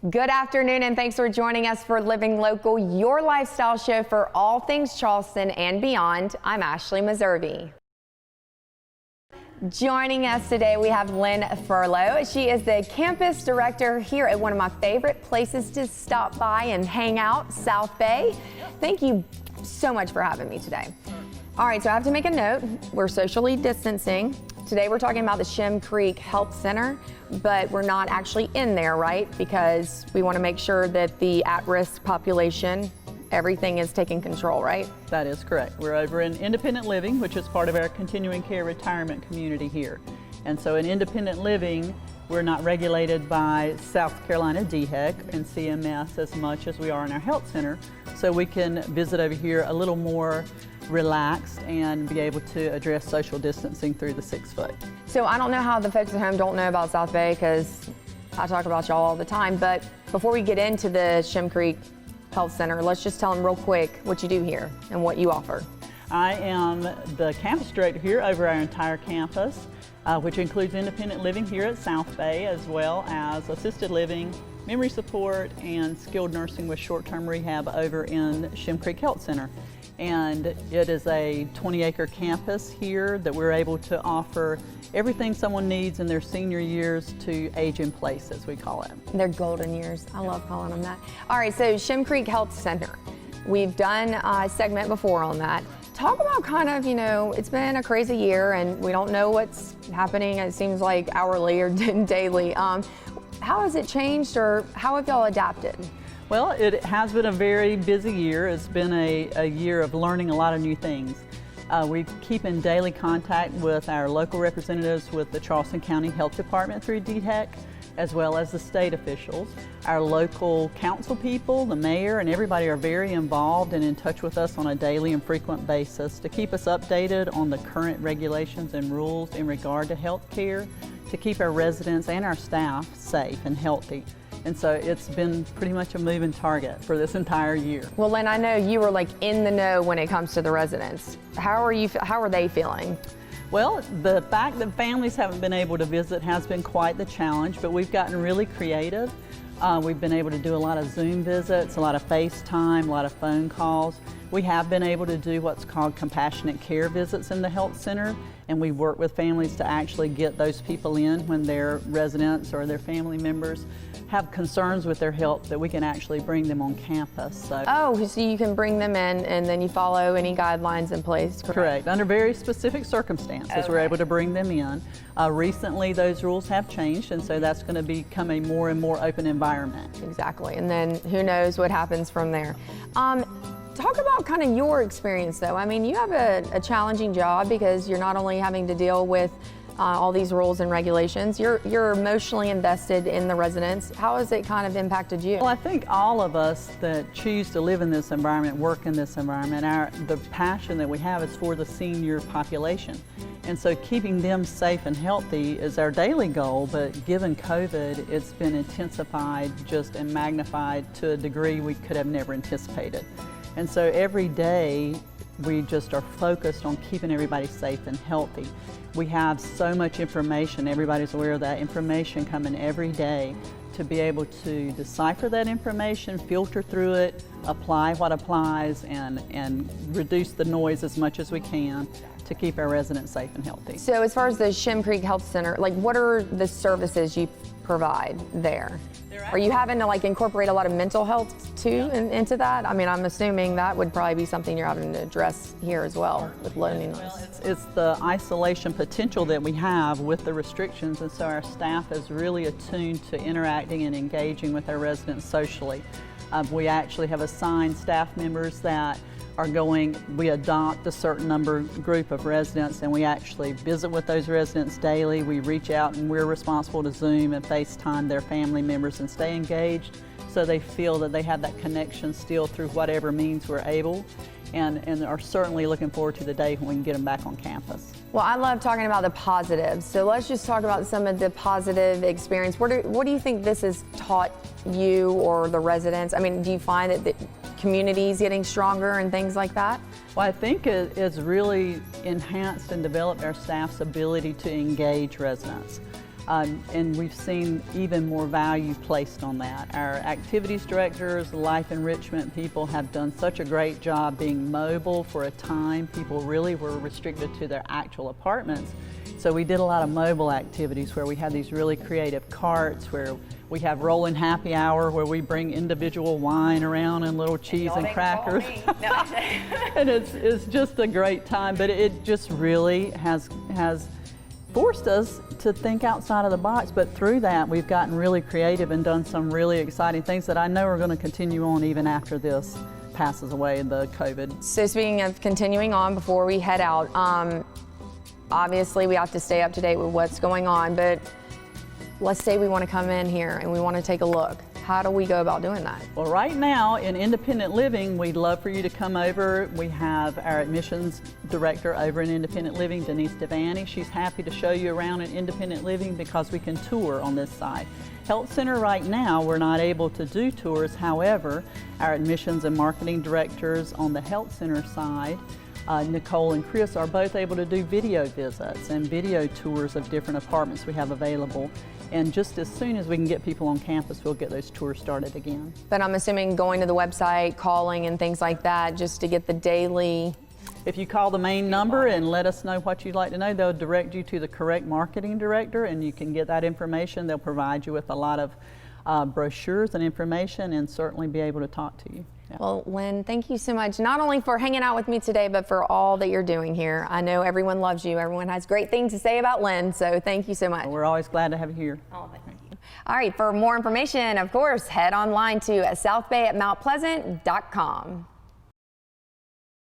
Good afternoon, and thanks for joining us for Living Local, your lifestyle show for all things Charleston and beyond. I'm Ashley Meservey. Joining us today, we have Lynn Furlow. She is the campus director here at one of my favorite places to stop by and hang out, SouthBay. Thank you so much for having me today. All right, so I have to make a note. We're socially distancing. Today we're talking about the Shim Creek Health Center, but we're not actually in there, right? Because we want to make sure that the at-risk population, everything is taken control, right? That is correct. We're over in independent living, which is part of our continuing care retirement community here. And so in independent living, we're not regulated by South Carolina DHEC and CMS as much as we are in our health center. So we can visit over here a little more relaxed and be able to address social distancing through the 6 foot. So I don't know how the folks at home don't know about SouthBay, because I talk about y'all all the time, but before we get into the Shim Creek Health Center, let's just tell them real quick what you do here and what you offer. I am the campus director here over our entire campus, which includes independent living here at SouthBay, as well as assisted living, memory support, and skilled nursing with short-term rehab over in Shim Creek Health Center. And it is a 20-acre campus here that we're able to offer everything someone needs in their senior years to age in place, as we call it. Their golden years. I love calling them that. All right, so Shim Creek Health Center. We've done a segment before on that. Talk about kind of, it's been a crazy year and we don't know what's happening. It seems like hourly or daily. How has it changed, or how have y'all adapted? Well, it has been a very busy year. It's been a year of learning a lot of new things. We keep in daily contact with our local representatives with the Charleston County Health Department through DHEC, as well as the state officials. Our local council people, the mayor, and everybody are very involved and in touch with us on a daily and frequent basis to keep us updated on the current regulations and rules in regard to health care, to keep our residents and our staff safe and healthy. And so it's been pretty much a moving target for this entire year. Well, Lynn, I know you were like in the know when it comes to the residents. How are they feeling? Well, the fact that families haven't been able to visit has been quite the challenge, but we've gotten really creative. We've been able to do a lot of Zoom visits, a lot of FaceTime, a lot of phone calls. We have been able to do what's called compassionate care visits in the health center, and we work with families to actually get those people in when their residents or their family members have concerns with their health, that we can actually bring them on campus. So you can bring them in and then you follow any guidelines in place, correct? Correct. Under very specific circumstances, okay, we're able to bring them in. Recently, those rules have changed, and so that's going to become a more and more open environment. Exactly, and then who knows what happens from there. Talk about kind of your experience, though. I mean, you have a challenging job because you're not only having to deal with all these rules and regulations, you're emotionally invested in the residents. How has it kind of impacted you? Well, I think all of us that choose to live in this environment, work in this environment, the passion that we have is for the senior population. And so keeping them safe and healthy is our daily goal, but given COVID, it's been intensified just and magnified to a degree we could have never anticipated. And so every day, we just are focused on keeping everybody safe and healthy. We have so much information, everybody's aware of that information coming every day, to be able to decipher that information, filter through it, apply what applies, and reduce the noise as much as we can to keep our residents safe and healthy. So as far as the Shim Creek Health Center, like what are the services you provide there? Are you having to like incorporate a lot of mental health too into that? I mean, I'm assuming that would probably be something you're having to address here as well with loneliness. Well, it's the isolation potential that we have with the restrictions, and so our staff is really attuned to interacting and engaging with our residents socially. We actually have assigned staff members that we adopt a certain group of residents, and we actually visit with those residents daily. We reach out and we're responsible to Zoom and FaceTime their family members and stay engaged so they feel that they have that connection still through whatever means we're able, and are certainly looking forward to the day when we can get them back on campus. Well, I love talking about the positives. So let's just talk about some of the positive experience. What do you think this has taught you or the residents? I mean, do you find that the community is getting stronger and things like that? Well, I think it's really enhanced and developed our staff's ability to engage residents. And we've seen even more value placed on that. Our activities directors, life enrichment people have done such a great job being mobile for a time. People really were restricted to their actual apartments. So we did a lot of mobile activities where we had these really creative carts, where we have rolling happy hour where we bring individual wine around and little cheese and crackers. And it's just a great time, but it just really has forced us to think outside of the box, but through that we've gotten really creative and done some really exciting things that I know are going to continue on even after this passes away, the COVID. So speaking of continuing on, before we head out, obviously we have to stay up to date with what's going on, but let's say we want to come in here and we want to take a look. How do we go about doing that? Well, right now in independent living, we'd love for you to come over. We have our admissions director over in independent living, Denise Devaney. She's happy to show you around in independent living because we can tour on this side. Health center right now, we're not able to do tours. However, our admissions and marketing directors on the health center side, Nicole and Chris, are both able to do video visits and video tours of different apartments we have available. And just as soon as we can get people on campus, we'll get those tours started again. But I'm assuming going to the website, calling and things like that, just to get the daily. If you call the main number and let us know what you'd like to know, they'll direct you to the correct marketing director and you can get that information. They'll provide you with a lot of brochures and information and certainly be able to talk to you. Yeah. Well, Lynn, thank you so much, not only for hanging out with me today, but for all that you're doing here. I know everyone loves you. Everyone has great things to say about Lynn, so thank you so much. Well, we're always glad to have you here. Oh, thank you. All right, for more information, of course, head online to SouthBay at MountPleasant.com.